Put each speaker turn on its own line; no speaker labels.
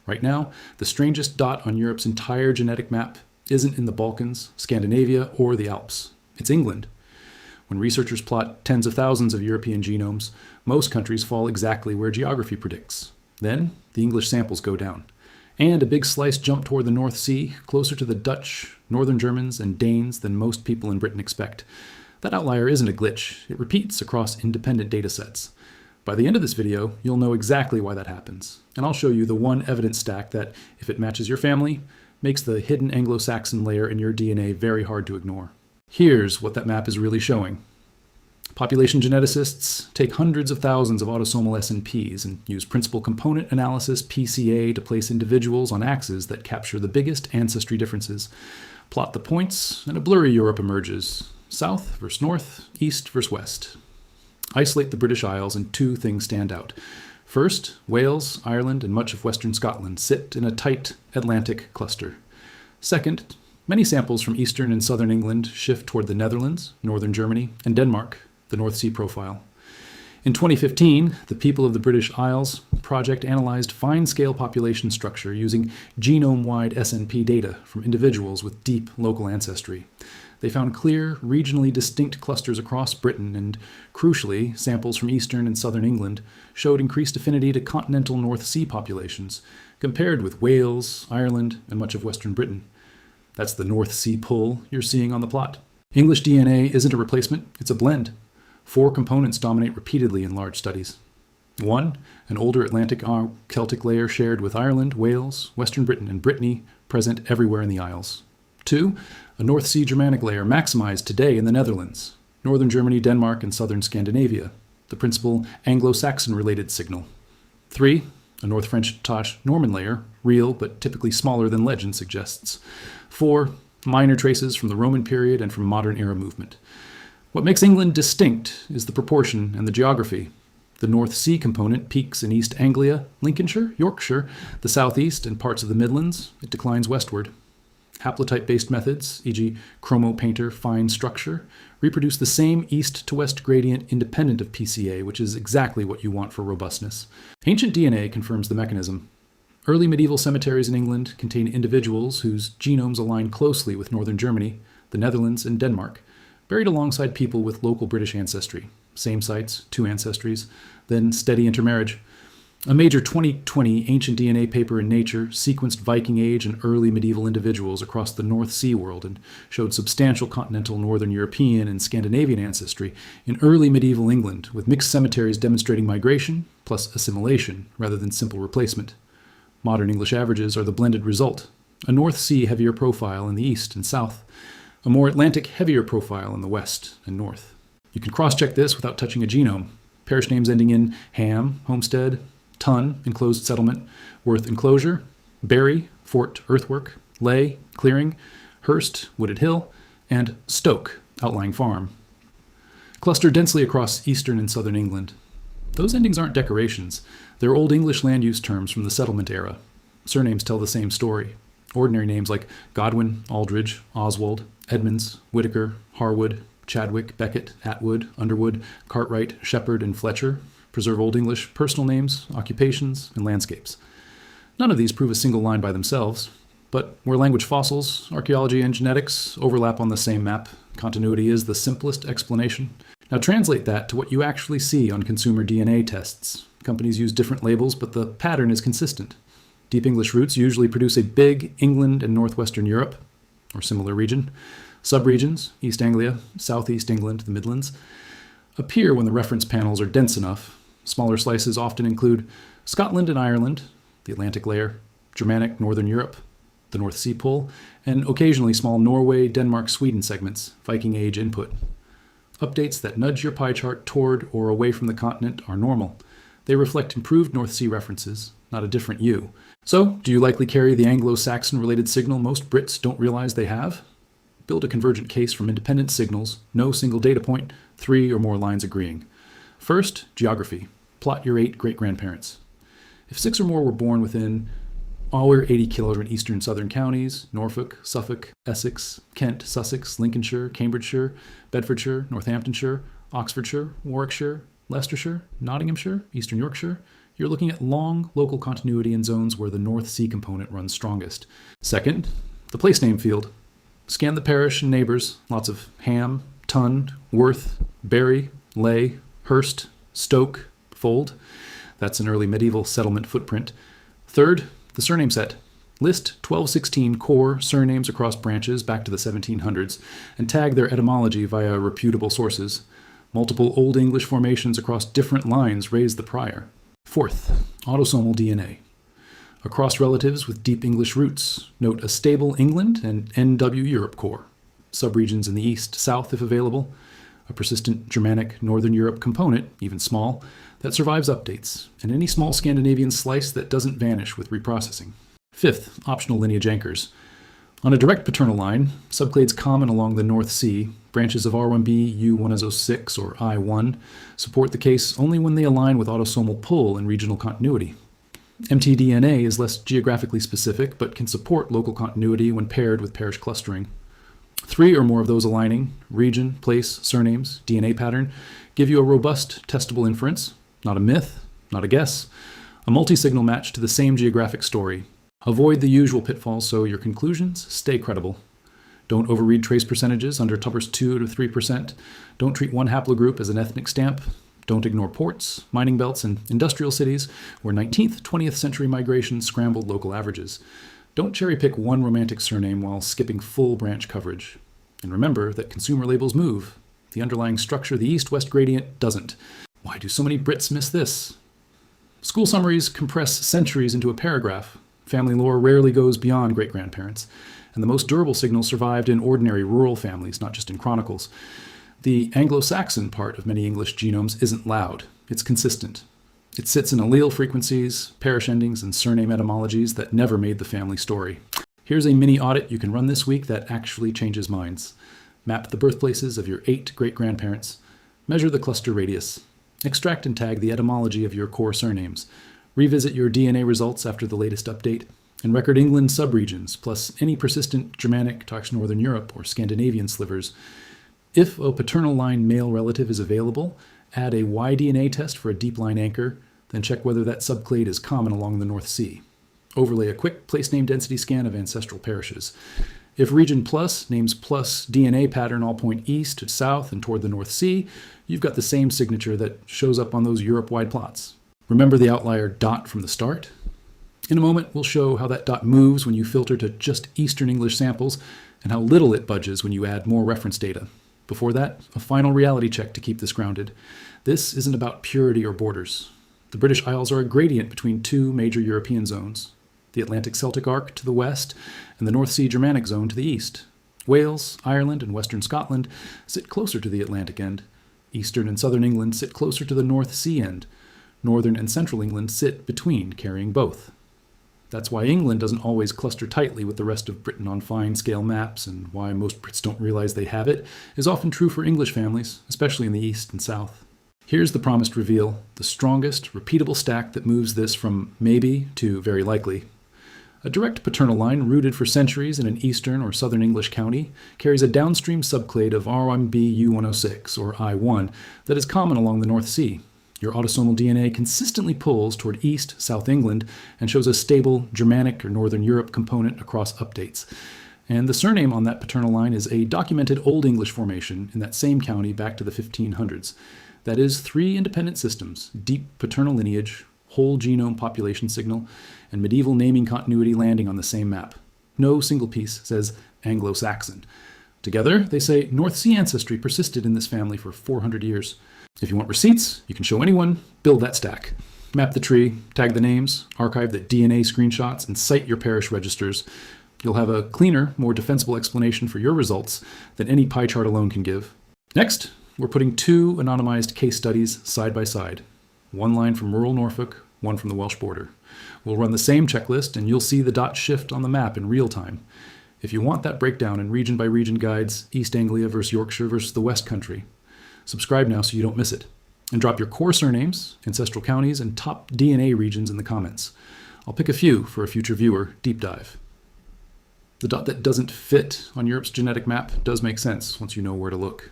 Right now, the strangest dot on Europe's entire genetic map isn't in the Balkans, Scandinavia, or the Alps. It's England. When researchers plot tens of thousands of European genomes, most countries fall exactly where geography predicts. Then, the English samples go down. And a big slice jump toward the North Sea, closer to the Dutch, Northern Germans, and Danes than most people in Britain expect. That outlier isn't a glitch. It repeats across independent datasets. By the end of this video, you'll know exactly why that happens. And I'll show you the one evidence stack that, if it matches your family, makes the hidden Anglo Saxon layer in your DNA very hard to ignore. Here's what that map is really showing. Population geneticists take hundreds of thousands of autosomal SNPs and use principal component analysis PCA to place individuals on axes that capture the biggest ancestry differences. Plot the points, and a blurry Europe emerges. South versus north, east versus west. Isolate the British Isles, and two things stand out. First, Wales, Ireland, and much of western Scotland sit in a tight Atlantic cluster. Second, many samples from eastern and southern England shift toward the Netherlands, northern Germany, and Denmark, the North Sea profile. In 2015, the People of the British Isles project analyzed fine-scale population structure using genome-wide SNP data from individuals with deep local ancestry. They found clear, regionally distinct clusters across Britain, and crucially, samples from eastern and southern England showed increased affinity to continental North Sea populations, compared with Wales, Ireland, and much of western Britain. That's the North Sea pull you're seeing on the plot. English DNA isn't a replacement, it's a blend. 4 components dominate repeatedly in large studies. 1, an older Atlantic Celtic layer shared with Ireland, Wales, western Britain, and Brittany, present everywhere in the Isles. 2, a North Sea Germanic layer maximized today in the Netherlands, northern Germany, Denmark, and southern Scandinavia, the principal Anglo Saxon related signal. 3, a North French Norman layer, real but typically smaller than legend suggests. 4, minor traces from the Roman period and from modern era movement. What makes England distinct is the proportion and the geography. The North Sea component peaks in East Anglia, Lincolnshire, Yorkshire, the southeast, and parts of the Midlands. It declines westward. Haplotype-based methods, e.g. chromopainter fine structure, reproduce the same east-to-west gradient independent of PCA, which is exactly what you want for robustness. Ancient DNA confirms the mechanism. Early medieval cemeteries in England contain individuals whose genomes align closely with northern Germany, the Netherlands, and Denmark, buried alongside people with local British ancestry. Same sites, 2 ancestries, then steady intermarriage. A major 2020 ancient DNA paper in Nature sequenced Viking Age and early medieval individuals across the North Sea world and showed substantial continental Northern European and Scandinavian ancestry in early medieval England, with mixed cemeteries demonstrating migration plus assimilation rather than simple replacement. Modern English averages are the blended result. A North Sea heavier profile in the east and south, a more Atlantic heavier profile in the west and north. You can cross-check this without touching a genome. Parish names ending in Ham, homestead, Ton, enclosed settlement, Worth, enclosure, Bury, fort, earthwork, Lay, clearing, Hurst, wooded hill, and Stoke, outlying farm. Cluster densely across eastern and southern England. Those endings aren't decorations. They're Old English land use terms from the settlement era. Surnames tell the same story. Ordinary names like Godwin, Aldridge, Oswald, Edmonds, Whitaker, Harwood, Chadwick, Beckett, Atwood, Underwood, Cartwright, Shepherd, and Fletcher preserve Old English personal names, occupations, and landscapes. None of these prove a single line by themselves, but where language fossils, archaeology, and genetics overlap on the same map, continuity is the simplest explanation. Now translate that to what you actually see on consumer DNA tests. Companies use different labels, but the pattern is consistent. Deep English roots usually produce a big England and northwestern Europe, or similar region. Subregions, East Anglia, Southeast England, the Midlands, appear when the reference panels are dense enough. Smaller slices often include Scotland and Ireland, the Atlantic layer, Germanic Northern Europe, the North Sea pull, and occasionally small Norway, Denmark, Sweden segments, Viking Age input. Updates that nudge your pie chart toward or away from the continent are normal. They reflect improved North Sea references, not a different you. So, do you likely carry the Anglo-Saxon related signal most Brits don't realize they have? Build a convergent case from independent signals, no single data point, 3 or more lines agreeing. First, geography. Plot your 8 great-grandparents. If 6 or more were born within our 80 kilometer eastern and southern counties, Norfolk, Suffolk, Essex, Kent, Sussex, Lincolnshire, Cambridgeshire, Bedfordshire, Northamptonshire, Oxfordshire, Warwickshire, Leicestershire, Nottinghamshire, Eastern Yorkshire, you're looking at long local continuity in zones where the North Sea component runs strongest. Second, the place name field. Scan the parish and neighbours, lots of Ham, Tun, Worth, Bury, Ley, Hurst, Stoke, Fold. That's an early medieval settlement footprint. Third, the surname set. List 1216 core surnames across branches back to the 1700s and tag their etymology via reputable sources. Multiple Old English formations across different lines raise the prior. Fourth, autosomal DNA. Across relatives with deep English roots, note a stable England and NW Europe core. Subregions in the east, south if available. A persistent Germanic Northern Europe component, even small, that survives updates, and any small Scandinavian slice that doesn't vanish with reprocessing. Fifth, optional lineage anchors. On a direct paternal line, subclades common along the North Sea, branches of R1b, U106, or I1, support the case only when they align with autosomal pull and regional continuity. mtDNA is less geographically specific, but can support local continuity when paired with parish clustering. 3 or more of those aligning, region, place, surnames, DNA pattern, give you a robust, testable inference, not a myth, not a guess, a multi-signal match to the same geographic story. Avoid the usual pitfalls so your conclusions stay credible. Don't overread trace percentages under Tupper's 2 to 3%. Don't treat one haplogroup as an ethnic stamp. Don't ignore ports, mining belts, and industrial cities where 19th, 20th century migration scrambled local averages. Don't cherry-pick one romantic surname while skipping full branch coverage. And remember that consumer labels move. The underlying structure, the east-west gradient, doesn't. Why do so many Brits miss this? School summaries compress centuries into a paragraph. Family lore rarely goes beyond great-grandparents, and the most durable signals survived in ordinary rural families, not just in chronicles. The Anglo Saxon part of many English genomes isn't loud, it's consistent. It sits in allele frequencies, parish endings, and surname etymologies that never made the family story. Here's a mini audit you can run this week that actually changes minds. Map the birthplaces of your 8 great-grandparents. Measure the cluster radius. Extract and tag the etymology of your core surnames. Revisit your DNA results after the latest update, and record England subregions, plus any persistent Germanic/Northern Europe or Scandinavian slivers. If a paternal line male relative is available, add a Y-DNA test for a deep line anchor, then check whether that subclade is common along the North Sea. Overlay a quick place name density scan of ancestral parishes. If region plus names plus DNA pattern all point east to south and toward the North Sea, you've got the same signature that shows up on those Europe-wide plots. Remember the outlier dot from the start? In a moment, we'll show how that dot moves when you filter to just Eastern English samples and how little it budges when you add more reference data. Before that, a final reality check to keep this grounded. This isn't about purity or borders. The British Isles are a gradient between 2 major European zones, the Atlantic Celtic arc to the west and the North Sea Germanic zone to the east. Wales, Ireland, and western Scotland sit closer to the Atlantic end. Eastern and southern England sit closer to the North Sea end. Northern and central England sit between, carrying both. That's why England doesn't always cluster tightly with the rest of Britain on fine-scale maps, and why most Brits don't realize they have it, is often true for English families, especially in the east and south. Here's the promised reveal, the strongest, repeatable stack that moves this from maybe to very likely. A direct paternal line rooted for centuries in an eastern or southern English county carries a downstream subclade of R1b U106, or I1, that is common along the North Sea. Your autosomal DNA consistently pulls toward East, South England and shows a stable Germanic or Northern Europe component across updates. And the surname on that paternal line is a documented Old English formation in that same county back to the 1500s. That is 3 independent systems, deep paternal lineage, whole genome population signal, and medieval naming continuity landing on the same map. No single piece says Anglo Saxon. Together, they say North Sea ancestry persisted in this family for 400 years. If you want receipts, you can show anyone, build that stack. Map the tree, tag the names, archive the DNA screenshots, and cite your parish registers. You'll have a cleaner, more defensible explanation for your results than any pie chart alone can give. Next, we're putting 2 anonymized case studies side by side. One line from rural Norfolk, one from the Welsh border. We'll run the same checklist, and you'll see the dot shift on the map in real time. If you want that breakdown in region-by-region guides, East Anglia versus Yorkshire versus the West Country, subscribe now so you don't miss it. And drop your core surnames, ancestral counties, and top DNA regions in the comments. I'll pick a few for a future viewer deep dive. The dot that doesn't fit on Europe's genetic map does make sense once you know where to look.